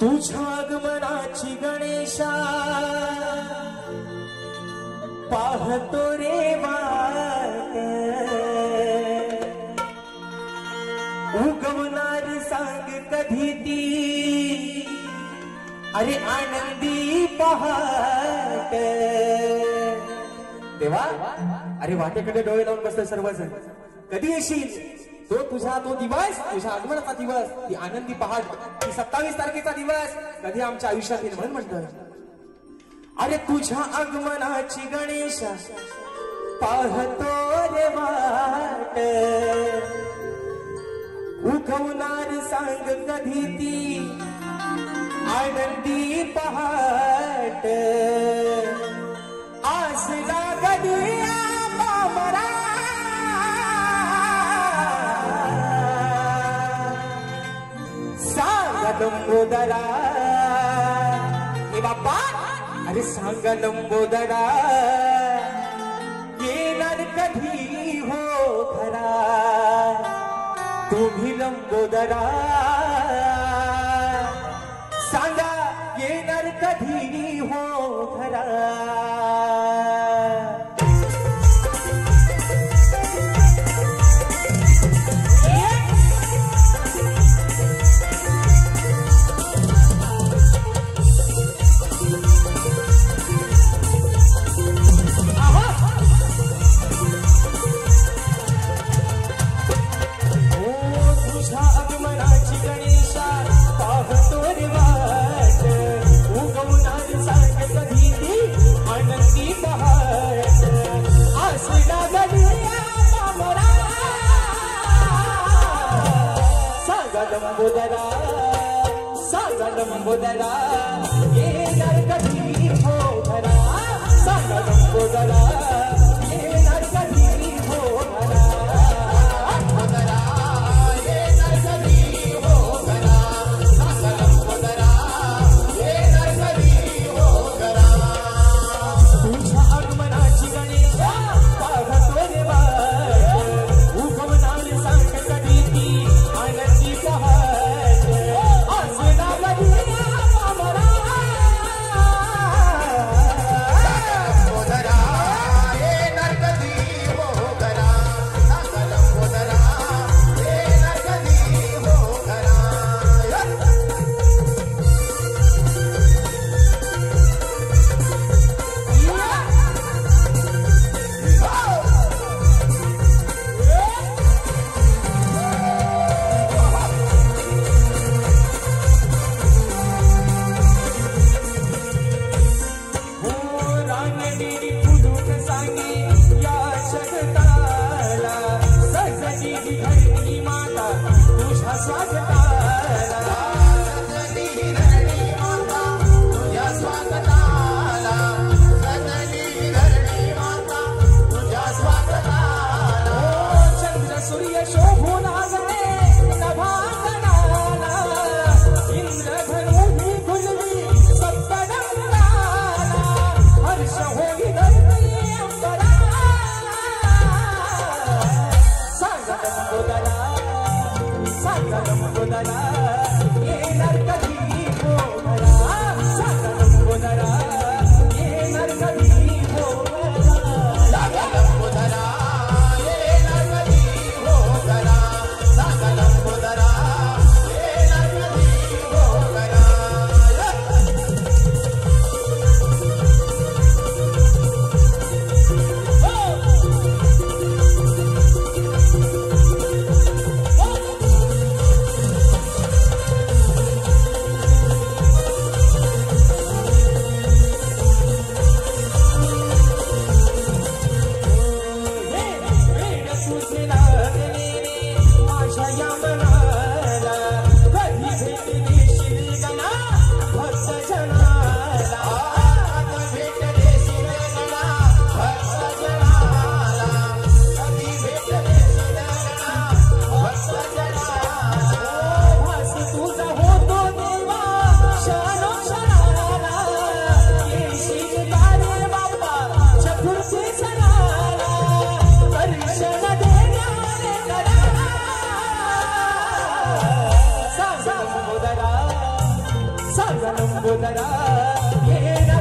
तुझ्या आगमनाची गणेशा पाहतो रे वाट, उगवणार सांग कधी ती अरे आनंदी पहाट। देवा अरे वाटेकडे डोळे लावून बसले सर्वजण, कधी येशील तो दिवस, तुझ्या आगमनाचा दिवस, ती आनंदी पहाट, ती 27 तारखेचा दिवस कधी आमच्या आयुष्यात येईल म्हणून म्हणतोय। अरे तुझ्या आगमनाची गणेशा पाहतो रे वाट, उगवणार सांग कधी ती आनंदी पहाट। आसला कधी बाबरा सांगा लंबोदरा, हे बाप्पा अरे सांगा लंबोदरा, येणार कधी हो खरा तुम्ही लंबोदरा, सांगा येणार कधी हो खरा। लंबोदरा सांगा लंबोदरा, येणार कधी हो खरा, सांगा लंबोदरा, येणार कधी हो खरा, लंबोदरा येणार कधी हो खरा, सांगा लंबोदरा, येणार कधी हो खरा। तुझ्या आगमनाची गणेशा पाहतो रे वाट, उगवणार सांग कधी ती आनंदी पहाट। लंबोदरा सांगा लंबोदरा ये